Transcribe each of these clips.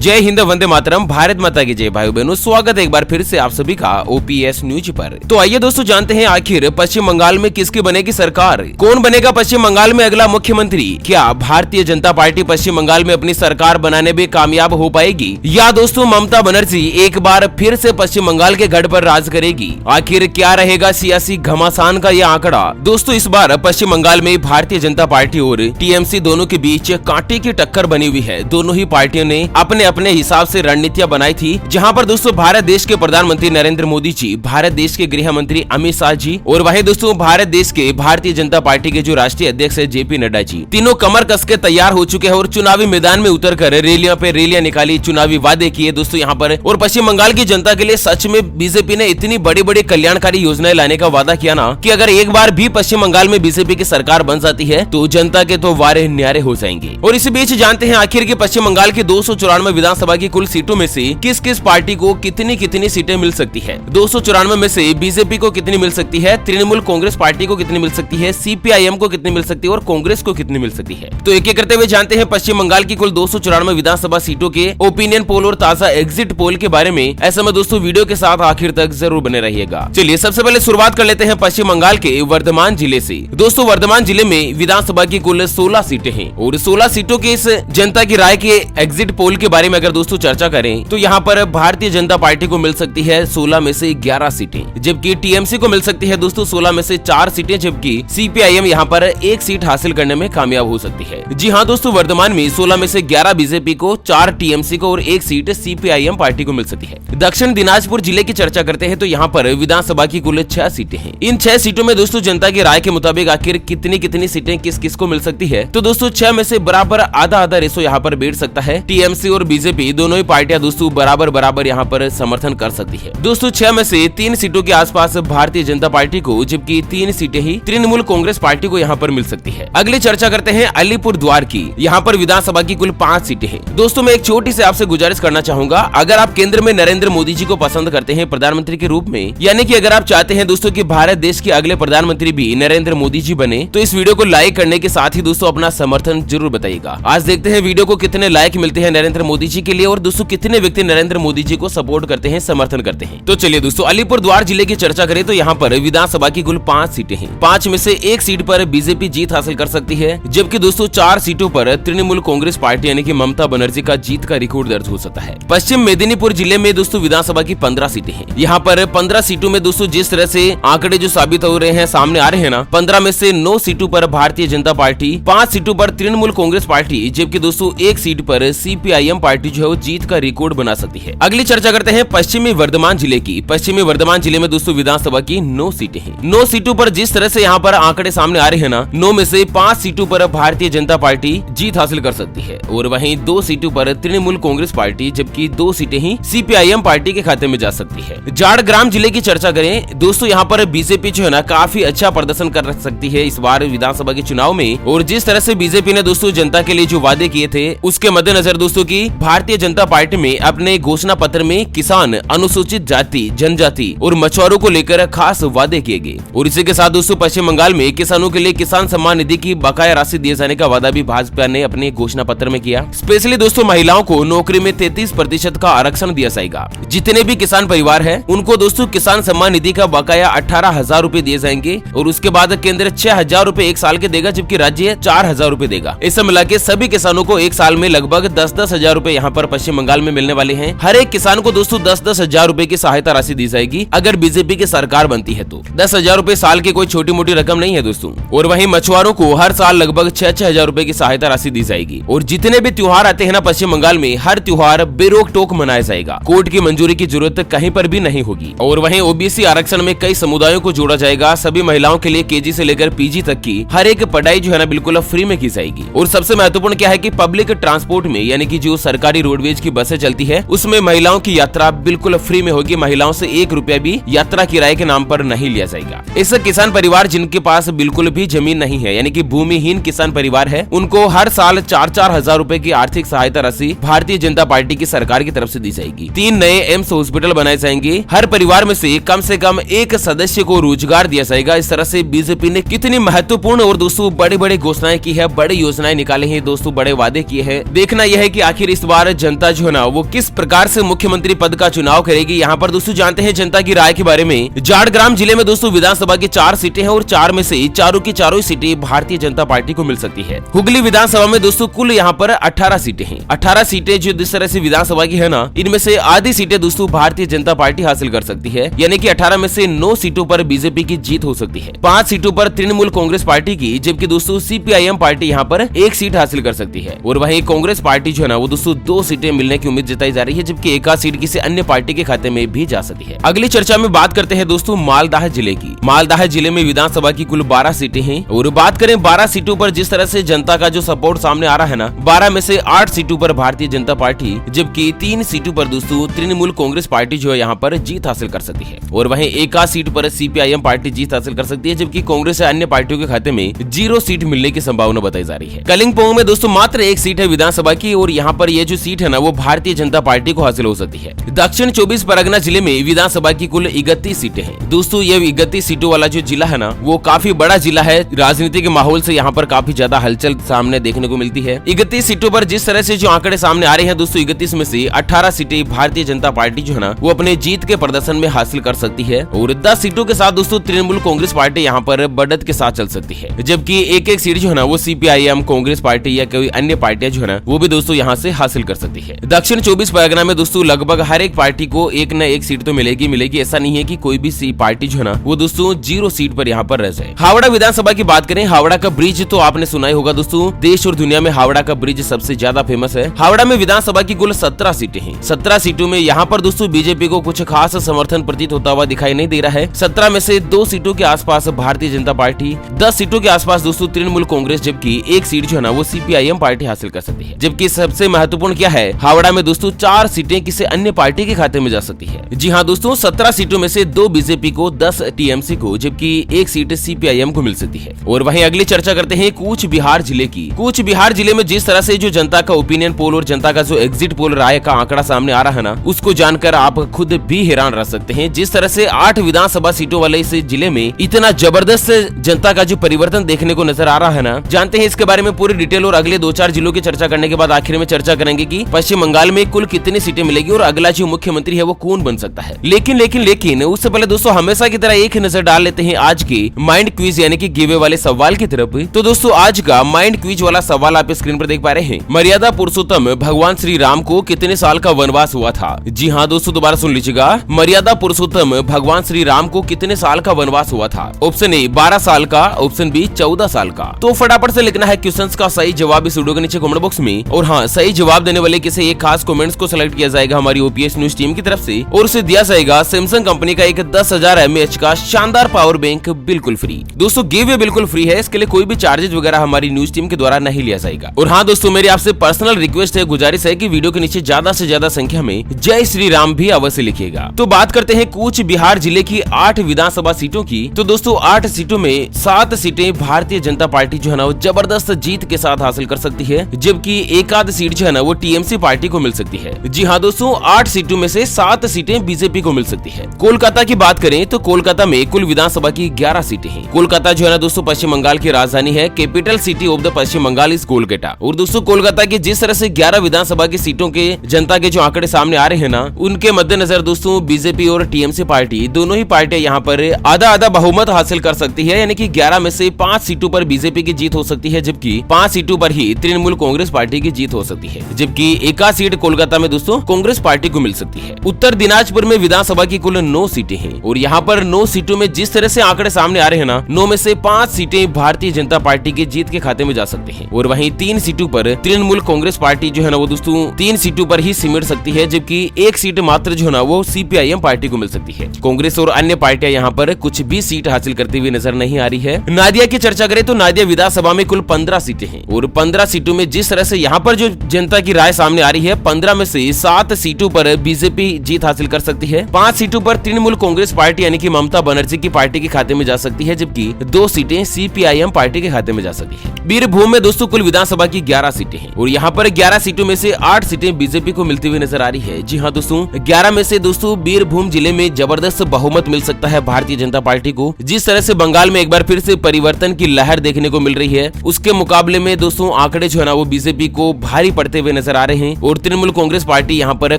जय हिंद, वंदे मातरम, भारत माता की जय। भाई बहनों, स्वागत है एक बार फिर से आप सभी का ओपीएस न्यूज पर। तो आइए दोस्तों जानते हैं आखिर पश्चिम बंगाल में किसकी बनेगी सरकार, कौन बनेगा पश्चिम बंगाल में अगला मुख्यमंत्री। क्या भारतीय जनता पार्टी पश्चिम बंगाल में अपनी सरकार बनाने में कामयाब हो पाएगी, या दोस्तों ममता बनर्जी एक बार फिर से पश्चिम बंगाल के गढ़ पर राज करेगी। आखिर क्या रहेगा सियासी घमासान का यह आंकड़ा। दोस्तों इस बार पश्चिम बंगाल में भारतीय जनता पार्टी और टीएमसी दोनों के बीच कांटे की टक्कर बनी हुई है। दोनों ही पार्टियों ने अपने अपने हिसाब से रणनीतियां बनाई थी, जहां पर दोस्तों भारत देश के प्रधानमंत्री नरेंद्र मोदी जी, भारत देश के गृह मंत्री अमित शाह जी और वहीं दोस्तों भारत देश के भारतीय जनता पार्टी के जो राष्ट्रीय अध्यक्ष है जेपी नड्डा जी, तीनों कमर कस के तैयार हो चुके हैं और चुनावी मैदान में उतरकर रैलियां पे रैलियां निकाली, चुनावी वादे किए दोस्तों यहाँ पर। और पश्चिम बंगाल की जनता के लिए सच में बीजेपी ने इतनी बड़ी बड़ी कल्याणकारी योजनाएं लाने का वादा किया ना कि अगर एक बार भी पश्चिम बंगाल में बीजेपी की सरकार बन जाती है तो जनता के तो वारे न्यारे हो जाएंगे। और इसी बीच जानते हैं आखिर की पश्चिम बंगाल की 294 विधानसभा की कुल सीटों में से किस किस पार्टी को कितनी कितनी सीटें मिल सकती है। 294 में से बीजेपी को कितनी मिल सकती है, तृणमूल कांग्रेस पार्टी को कितनी मिल सकती है, सीपीआईएम को कितनी मिल सकती है और कांग्रेस को कितनी मिल सकती है। तो एक एक करते हुए जानते हैं पश्चिम बंगाल की कुल 294 विधानसभा सीटों के ओपिनियन पोल और ताजा एग्जिट पोल के बारे में। ऐसे में दोस्तों वीडियो के साथ आखिर तक जरूर बने रहिएगा। चलिए सबसे पहले शुरुआत कर लेते हैं पश्चिम बंगाल के वर्धमान जिले से। दोस्तों वर्धमान जिले में विधानसभा की कुल 16 सीटें हैं और 16 सीटों के इस जनता की राय के एग्जिट पोल के बारे में अगर दोस्तों चर्चा करें तो यहाँ पर भारतीय जनता पार्टी को मिल सकती है 16 में से 11 सीटें, जबकि टीएमसी को मिल सकती है दोस्तों 16 में से 4 सीटें, जबकि सीपीआईएम यहाँ पर 1 सीट हासिल करने में कामयाब हो सकती है। जी हाँ दोस्तों, वर्धमान में 16 में से 11 बीजेपी को, 4 टीएमसी को और 1 सीट सीपीआईएम पार्टी को मिल सकती है। दक्षिण दिनाजपुर जिले की चर्चा करते हैं तो यहाँ पर विधानसभा की कुल 6 सीटें हैं। इन 6 सीटों में दोस्तों जनता की राय के मुताबिक आखिर कितनी कितनी सीटें किस किस को मिल सकती है, तो दोस्तों 6 में से बराबर आधा आधा रेशो यहाँ पर बैठ सकता है। टीएमसी और बीजेपी दोनों ही पार्टियां दोस्तों बराबर बराबर यहाँ पर समर्थन कर सकती है। दोस्तों 6 में से 3 सीटों के आसपास भारतीय जनता पार्टी को, जबकि 3 सीटें ही तृणमूल कांग्रेस पार्टी को यहाँ पर मिल सकती है। अगली चर्चा करते हैं अलीपुर द्वार की। यहाँ पर विधानसभा की कुल 5 सीटें हैं। दोस्तों मैं एक छोटी से आपसे गुजारिश करना चाहूंगा, अगर आप केंद्र में नरेंद्र मोदी जी को पसंद करते हैं प्रधानमंत्री के रूप में, यानी कि अगर आप चाहते हैं दोस्तों कि भारत देश के अगले प्रधानमंत्री भी नरेंद्र मोदी जी बने, तो इस वीडियो को लाइक करने के साथ ही दोस्तों अपना समर्थन जरूर बताइएगा। आज देखते हैं वीडियो को कितने लाइक मिलते हैं नरेंद्र मोदी जी के लिए और दोस्तों कितने व्यक्ति नरेंद्र मोदी जी को सपोर्ट करते हैं, समर्थन करते हैं। तो चलिए दोस्तों अलीपुर द्वार जिले की चर्चा करें तो यहाँ पर विधानसभा की कुल 5 सीटें हैं। 5 में से 1 सीट पर बीजेपी जीत हासिल कर सकती है, जबकि दोस्तों 4 सीटों पर तृणमूल कांग्रेस पार्टी यानी कि ममता बनर्जी का जीत का रिकॉर्ड दर्ज हो सकता है। पश्चिम मेदिनीपुर जिले में दोस्तों विधानसभा की 15 सीटें हैं। यहाँ पर 15 सीटों में दोस्तों जिस तरह से आंकड़े जो साबित हो रहे हैं, सामने आ रहे हैं ना, 15 में से 9 सीटों पर भारतीय जनता पार्टी, 5 सीटों पर तृणमूल कांग्रेस पार्टी, जबकि दोस्तों 1 सीट पर सीपीआईएम पार्टी जो है वो जीत का रिकॉर्ड बना सकती है। अगली चर्चा करते हैं पश्चिमी वर्धमान जिले की। पश्चिमी वर्धमान जिले में दोस्तों विधानसभा की 9 सीटें हैं। 9 सीटों पर जिस तरह से यहाँ पर आंकड़े सामने आ रहे हैं ना, 9 में से 5 सीटों पर भारतीय जनता पार्टी जीत हासिल कर सकती है और वहीं 2 सीटों पर तृणमूल कांग्रेस पार्टी, जबकि 2 सीटें ही सीपीआईएम पार्टी के खाते में जा सकती है। झारग्राम जिले की चर्चा करें दोस्तों, यहाँ पर बीजेपी जो है ना काफी अच्छा प्रदर्शन कर सकती है इस बार विधानसभा के चुनाव में। और जिस तरह से बीजेपी ने दोस्तों जनता के लिए जो वादे किए थे, उसके मद्देनजर दोस्तों की भारतीय जनता पार्टी में अपने घोषणा पत्र में किसान, अनुसूचित जाति, जनजाति और मछुआरों को लेकर खास वादे किए गए। और इसी के साथ दोस्तों पश्चिम बंगाल में किसानों के लिए किसान सम्मान निधि की बकाया राशि दिए जाने का वादा भी भाजपा ने अपने घोषणा पत्र में किया। स्पेशली दोस्तों महिलाओं को नौकरी में 33% का आरक्षण दिया जाएगा। जितने भी किसान परिवार है उनको दोस्तों किसान सम्मान निधि का बकाया 18,000 रूपए दिए जाएंगे और उसके बाद केंद्र 6,000 रूपए 1 साल के देगा, जबकि राज्य 4,000 रूपए देगा। इसे मिला के सभी किसानों को 1 साल में लगभग 10-10 हजार रूपए यहाँ पर पश्चिम बंगाल में मिलने वाले हैं। हर एक किसान को दोस्तों 10-10 हजार रूपए की सहायता राशि दी जाएगी अगर बीजेपी की सरकार बनती है तो। 10,000 रूपए साल की कोई छोटी मोटी रकम नहीं है दोस्तों। और वहीं मछुआरों को हर साल लगभग 6-6 हजार रूपए की सहायता राशि दी जाएगी। और जितने भी त्योहार आते हैं ना पश्चिम बंगाल में, हर त्योहार बेरोक टोक मनाया जाएगा। कोर्ट की मंजूरी की जरूरत कहीं पर भी नहीं होगी। और वहीं ओबीसी आरक्षण में कई समुदायों को जोड़ा जाएगा। सभी महिलाओं के लिए केजी से लेकर पीजी तक की हर एक पढ़ाई जो है ना बिल्कुल फ्री में की जाएगी। और सबसे महत्वपूर्ण क्या है कि पब्लिक ट्रांसपोर्ट में यानी कि जो सरकारी रोडवेज की बसें चलती है उसमें महिलाओं की यात्रा बिल्कुल फ्री में होगी। महिलाओं से 1 रुपया भी यात्रा किराए के नाम पर नहीं लिया जाएगा। इस किसान परिवार जिनके पास बिल्कुल भी जमीन नहीं है यानी कि भूमिहीन किसान परिवार है, उनको हर साल 4-4 हजार रूपए की आर्थिक सहायता राशि भारतीय जनता पार्टी की सरकार की तरफ से दी जाएगी। 3 नए एम्स हॉस्पिटल बनाए जाएंगे। हर परिवार में से कम 1 सदस्य को रोजगार दिया जाएगा। इस तरह से बीजेपी ने कितनी महत्वपूर्ण और दोस्तों बड़ी बड़ी घोषणाएं की है, बड़ी योजनाएं निकाली है दोस्तों, बड़े वादे किए हैं। देखना यह है कि आखिर इस बार जनता जो है ना वो किस प्रकार से मुख्यमंत्री पद का चुनाव करेगी, यहाँ पर दोस्तों जानते हैं जनता की राय के बारे में। झारग्राम जिले में दोस्तों विधानसभा की 4 सीटें हैं और 4 में से चारों की चारों सीटें भारतीय जनता पार्टी को मिल सकती है। हुगली विधानसभा में दोस्तों कुल यहाँ पर 18 सीटें हैं। 18 सीटें जो जिस तरह से विधानसभा की है ना, इनमें से आधी सीटें दोस्तों भारतीय जनता पार्टी हासिल कर सकती है, यानी कि 18 में से 9 सीटों पर बीजेपी की जीत हो सकती है। 5 सीटों पर तृणमूल कांग्रेस पार्टी की, जबकि दोस्तों सीपीआईएम पार्टी यहाँ पर 1 सीट हासिल कर सकती है। और वहीं कांग्रेस पार्टी जो है ना वो दोस्तों 2 सीटें मिलने की उम्मीद जताई जा रही है, जबकि एक सीट किसी अन्य पार्टी के खाते में भी जा सकती है। अगली चर्चा में बात करते हैं दोस्तों मालदाह जिले की। मालदाह जिले में विधानसभा की कुल 12 सीटें हैं और बात करें 12 सीटों पर जिस तरह से जनता का जो सपोर्ट सामने आ रहा है ना, 12 में से 8 सीटों पर भारतीय जनता पार्टी, जबकि 3 सीटों पर दोस्तों तृणमूल कांग्रेस पार्टी जो है यहाँ पर जीत हासिल कर सकती है। और वहीं एक सीट पर सीपीआईएम पार्टी जीत हासिल कर सकती है, जबकि कांग्रेस या अन्य पार्टियों के खाते में 0 सीट मिलने की संभावना बताई जा रही है। कलिंगपोंग में दोस्तों मात्र 1 सीट है विधानसभा की और यहाँ पर ये जो सीट है ना वो भारतीय जनता पार्टी को हासिल हो सकती है। दक्षिण 24 परगना जिले में विधानसभा की कुल 31 सीटें हैं। दोस्तों ये 31 सीटों वाला जो जिला है ना वो काफी बड़ा जिला है। राजनीति के माहौल से यहाँ पर काफी ज्यादा हलचल सामने देखने को मिलती है। 31 सीटों पर जिस तरह से जो आंकड़े सामने आ रहे हैं दोस्तों, 31 में से 18 सीटें भारतीय जनता पार्टी जो है ना वो अपने जीत के प्रदर्शन में हासिल कर सकती है और 10 सीटों के साथ दोस्तों तृणमूल कांग्रेस पार्टी यहाँ पर बढ़त के साथ चल सकती है, जबकि एक सीट जो है ना वो सीपीआईएम, कांग्रेस पार्टी या कोई अन्य पार्टियां जो है ना वो भी दोस्तों यहाँ से हासिल कर सकती है। दक्षिण 24 परगना में दोस्तों लगभग हर एक पार्टी को एक न एक सीट तो मिलेगी। ऐसा नहीं है कि कोई भी पार्टी जो है ना वो दोस्तों 0 सीट पर यहाँ पर रह जाए। हावड़ा विधानसभा की बात करें, हावड़ा का ब्रिज तो आपने सुना ही होगा दोस्तों, देश और दुनिया में हावड़ा का ब्रिज सबसे ज्यादा फेमस है। हावड़ा में विधानसभा की कुल 17 सीटें हैं। 17 सीटों में यहाँ पर दोस्तों बीजेपी को कुछ खास समर्थन प्रतीत होता हुआ दिखाई नहीं दे रहा है। 17 में से 2 सीटों के आसपास भारतीय जनता पार्टी, 10 सीटों के आसपास दोस्तों तृणमूल कांग्रेस, जबकि 1 सीट जो है ना वो सीपीआईएम पार्टी हासिल कर सकती है। जबकि सबसे महत्वपूर्ण क्या है, हावड़ा में दोस्तों 4 सीटें किसी अन्य पार्टी के खाते में जा सकती है। जी हाँ दोस्तों, 17 सीटों में से 2 बीजेपी को, 10 टीएमसी को, जबकि 1 सीट सीपीआईएम को मिल सकती है। और वहीं अगली चर्चा करते हैं कूच बिहार जिले की। कूच बिहार जिले में जिस तरह से जो जनता का ओपिनियन पोल और जनता का जो एग्जिट पोल राय का आंकड़ा सामने आ रहा है ना, उसको जानकर आप खुद भी हैरान रह सकते हैं। जिस तरह से 8 विधानसभा सीटों वाले इस जिले में इतना जबरदस्त जनता का जो परिवर्तन देखने को नजर आ रहा है ना, जानते हैं इसके बारे में पूरी डिटेल और अगले 2-4 जिलों की चर्चा करने के बाद आखिर में चर्चा करेंगे कि पश्चिम बंगाल में कुल कितनी सीटें मिलेगी और अगला जो मुख्यमंत्री है वो कौन बन सकता है। लेकिन उससे पहले दोस्तों हमेशा की तरह एक नजर डाल लेते हैं आज के माइंड क्विज यानी कि गिवे वाले सवाल की तरफ। तो दोस्तों आज का माइंड क्विज वाला सवाल आप स्क्रीन पर देख पा रहे हैं। मर्यादा पुरुषोत्तम भगवान श्री राम को कितने साल का वनवास हुआ था? जी हाँ दोस्तों, दोबारा सुन लीजिएगा, मर्यादा पुरुषोत्तम भगवान श्री राम को कितने साल का वनवास हुआ था? ऑप्शन ए 12 साल का, ऑप्शन बी 14 साल का। तो फटाफट से लिखना है क्वेश्चंस का सही जवाब इस वीडियो के नीचे कमेंट बॉक्स में। और हाँ, सही जवाब देने वाले किसी एक खास कमेंट्स को सिलेक्ट किया जाएगा हमारी ओपीएस न्यूज टीम की तरफ से और उसे दिया जाएगा सैमसंग कंपनी का एक 10,000 mAh का शानदार पावर बैंक बिल्कुल फ्री। दोस्तों गिव बिल्कुल फ्री है, इसके लिए कोई भी चार्जेज वगैरह हमारी न्यूज टीम के द्वारा नहीं लिया जाएगा। और हाँ दोस्तों, मेरी आपसे पर्सनल रिक्वेस्ट है, गुजारिश है कि वीडियो के नीचे ज्यादा से ज्यादा संख्या में जय श्री राम भी अवश्य लिखिएगा। तो बात करते हैं कूच बिहार जिले की 8 विधानसभा सीटों की। तो दोस्तों 8 सीटों में 7 सीटें भारतीय जनता पार्टी जो है ना वो जबरदस्त जीत के साथ हासिल कर सकती है, जबकि एक आध सीट जो है ना वो टीएमसी पार्टी को मिल सकती है। जी हाँ दोस्तों, 8 सीटों में से 7 सीटें बीजेपी को मिल सकती है। कोलकाता की बात करें तो कोलकाता में कुल विधानसभा की 11 सीटें हैं। कोलकाता जो है ना दोस्तों पश्चिम बंगाल की राजधानी है। Capital city of the Paschim Bengal is Kolkata. और दोस्तों कोलकाता की जिस तरह से 11 विधानसभा की सीटों के जनता के जो आंकड़े सामने आ रहे हैं ना, उनके मद्देनजर दोस्तों बीजेपी और टीएमसी पार्टी दोनों ही पार्टियां यहाँ पर आधा आधा बहुमत हासिल कर सकती है, यानी कि 11 में से 5 सीटों पर बीजेपी की जीत हो सकती है, जबकि 5 सीटों पर ही तृणमूल कांग्रेस पार्टी की जीत हो सकती है, जबकि एक सीट कोलकाता में दोस्तों कांग्रेस पार्टी को मिल सकती है। उत्तर दिनाजपुर में विधानसभा की कुल 9 सीटें हैं और यहाँ पर 9 सीटों में जिस तरह से आंकड़े सामने आ रहे हैं ना, 9 में से 5 सीटें भारतीय जनता पार्टी की जीत के खाते में जा सकती हैं और वहीं 3 सीटों पर तृणमूल कांग्रेस पार्टी जो है ना वो दोस्तों 3 सीटों पर ही सिमट सकती है, जबकि 1 सीट मात्र जो है ना वो सीपीआईएम पार्टी को मिल सकती है। कांग्रेस और अन्य पार्टियां यहाँ पर कुछ भी सीट हासिल करती हुई नजर नहीं आ रही है। नादिया की चर्चा करें तो नादिया विधानसभा में कुल 15 सीटें हैं और 15 सीटों में जिस तरह से यहाँ पर जो जनता की राय सामने आ रही है, 15 में से 7 सीटों पर बीजेपी जीत हासिल कर सकती है, 5 सीटों पर तृणमूल कांग्रेस पार्टी यानी कि ममता बनर्जी की पार्टी के खाते में जा सकती है, जबकि 2 सीटें सीपीआईएम पार्टी के खाते में जा सकती है। बीरभूम में दोस्तों कुल विधानसभा की 11 सीटें हैं और यहाँ पर 11 सीटों में से 8 सीटें बीजेपी को मिलती हुई नजर आ रही है। जी हाँ दोस्तों, 11 में से दोस्तों बीरभूम जिले में जबरदस्त बहुमत मिल सकता है भारतीय जनता पार्टी को। जिस तरह से बंगाल में एक बार फिर से परिवर्तन की लहर देखने को मिल रही है, उसके मुकाबले में दोस्तों आंकड़े जो है ना वो बीजेपी को भारी पड़ते हुए नजर आ रहे हैं और तृणमूल कांग्रेस पार्टी यहाँ पर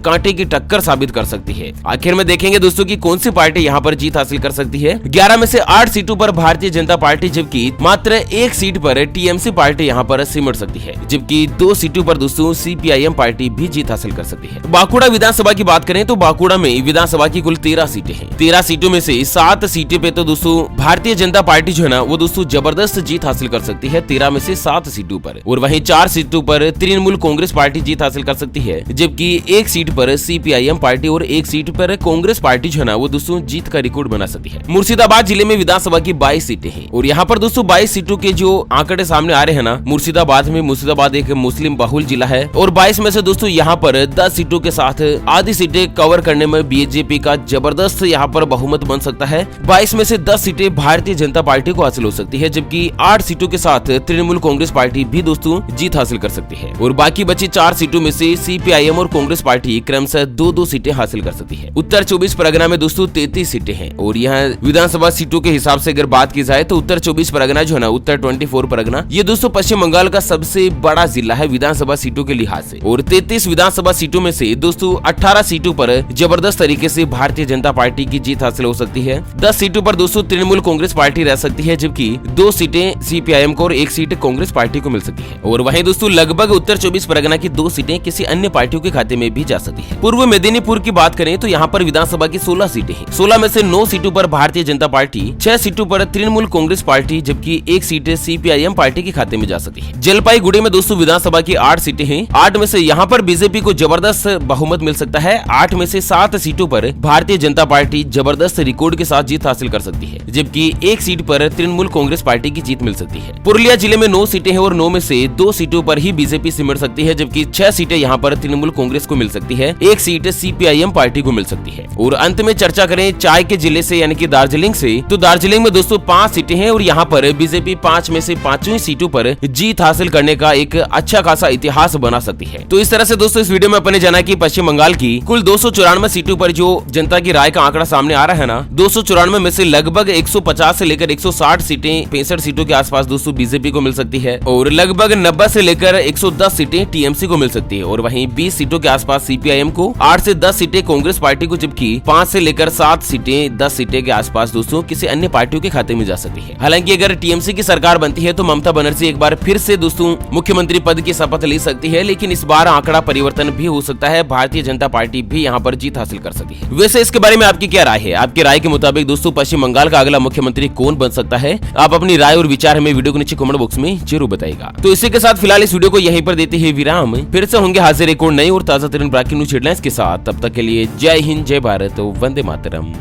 कांटे की टक्कर साबित कर सकती है। आखिर में देखेंगे दोस्तों कि कौन सी पार्टी यहाँ पर जीत हासिल कर सकती है। 11 में से 8 सीटों पर भारतीय जनता पार्टी, जबकि मात्र 1 सीट पर टीएमसी पार्टी यहाँ पर सिमट सकती है, जबकि 2 सीटों पर दोस्तों सीपीआईएम पार्टी भी जीत हासिल कर सकती है। बांकुड़ा विधानसभा की बात करें तो बांकुड़ा में विधानसभा की कुल 13 सीटें हैं। 13 सीटों में से 7 सीटें पे तो दोस्तों भारतीय जनता पार्टी जो है ना वो दोस्तों जबरदस्त जीत हासिल कर सकती है 13 में से 7 सीटों पर, और वहीं 4 सीटों पर तृणमूल कांग्रेस पार्टी जीत हासिल कर सकती है, जबकि 1 सीट पर सीपीआईएम पार्टी और 1 सीट पर कांग्रेस पार्टी जो है ना वो दोस्तों जीत का रिकॉर्ड बना सकती है। मुर्शिदाबाद जिले में विधानसभा की 22 सीटें हैं और यहाँ पर दोस्तों 22 सीटों के जो आंकड़े सामने आ रहे हैं ना, मुर्शिदाबाद एक मुस्लिम बहुल जिला है और 22 में से दोस्तों यहाँ पर 10 सीटों के साथ आधी सीटें कवर करने में बीजेपी का जबरदस्त यहाँ पर बहुमत बन सकता है। 22 में से 10 सीटें भारतीय जनता पार्टी को हासिल हो सकती है, जबकि 8 सीटों के साथ तृणमूल कांग्रेस पार्टी भी दोस्तों जीत हासिल कर सकती है और बाकी बची 4 सीटों में से सीपीआईएम और कांग्रेस पार्टी क्रमशः 2-2 सीटें हासिल कर सकती है। उत्तर 24 परगना में दोस्तों 33 सीटें हैं और यहाँ विधानसभा सीटों के हिसाब से अगर बात की जाए तो उत्तर 24 परगना जो है ना, उत्तर 24 परगना, ये दोस्तों पश्चिम बंगाल का सबसे बड़ा जिला है विधानसभा सीटों के लिहाज से, और 33 विधानसभा सीटों में से दोस्तों 18 सीटों पर जबरदस्त तरीके से भारतीय जनता पार्टी की जीत हासिल हो सकती है। 10 सीटों पर दोस्तों तृणमूल कांग्रेस पार्टी रह सकती है, जबकि 2 सीटें सीपीआईएम को और 1 सीट कांग्रेस पार्टी को मिल सकती है, और वहीं दोस्तों लगभग उत्तर 24 परगना की 2 सीटें किसी अन्य पार्टियों के खाते में भी जा सकती है। पूर्व मेदिनीपुर की बात करें तो यहाँ पर विधानसभा की 16 सीटें हैं। 16 में से 9 सीटों पर भारतीय जनता पार्टी, 6 सीटों पर तृणमूल कांग्रेस पार्टी, जबकि 1 सीट सीपीआईएम पार्टी के खाते में जा सकती है। जलपाईगुड़ी में दोस्तों विधानसभा की 8 सीटें हैं। 8 में से यहाँ पर बीजेपी को जबरदस्त बहुमत मिल सकता है। 8 में से 7 सीटों पर भारतीय जनता पार्टी जबरदस्त रिकॉर्ड के साथ जीत हासिल कर सकती है, जबकि 1 सीट पर तृणमूल कांग्रेस पार्टी की जीत मिल सकती है। पुरुलिया जिले में 9 सीटें हैं और 9 में से 2 सीटों पर ही बीजेपी सिमट सकती है, जबकि 6 सीटें यहाँ पर तृणमूल कांग्रेस को मिल सकती है, 1 सीट सीपीआईएम पार्टी को मिल सकती है। और अंत में चर्चा करें चाय के जिले से यानी कि दार्जिलिंग से, तो दार्जिलिंग में दोस्तों 5 सीटें हैं और यहाँ पर बीजेपी 5 में से 5 सीटों पर जीत हासिल करने का एक अच्छा खासा इतिहास बना सकती है। तो इस तरह से दोस्तों इस वीडियो में अपने जाना कि पश्चिम बंगाल की कुल 294 सीटों पर जो जनता की राय का आंकड़ा सामने आ रहा है ना, 294 में से लगभग 150 से लेकर 160 सीटें 65 सीटों के आसपास दोस्तों बीजेपी को मिल सकती है और लगभग 90 से लेकर 110 सीटें टीएमसी को मिल सकती है, और वहीं 20 सीटों के आसपास सीपीआईएम को, 8 से 10 सीटें कांग्रेस पार्टी को, जबकि 5 से लेकर 7 सीटें 10 सीटें के आसपास दोस्तों किसी अन्य पार्टियों के खाते में जा सकती है। हालांकि अगर टीएमसी की सरकार बनती है तो ममता बनर्जी एक बार फिर से दोस्तों मुख्यमंत्री पद की शपथ ले सकती है, लेकिन इस बार आंकड़ा परिवर्तन भी हो सकता है, भारतीय जनता पार्टी भी यहाँ पर जीत हासिल कर सकती है। वैसे इसके बारे में आपकी क्या राय है? आपकी राय के मुताबिक दोस्तों पश्चिम बंगाल का अगला मुख्यमंत्री कौन बन सकता है? आप अपनी राय और विचार हमें वीडियो के नीचे कमेंट बॉक्स में जरूर बताएगा। तो इसी के साथ फिलहाल इस वीडियो को यहीं पर देते हैं विराम। फिर से होंगे हाजिर एक और नई और ताजा तरीन ब्रेकिंग न्यूज हेडलाइंस के साथ। तब तक के लिए जय हिंद, जय भारत, वंदे मातरम।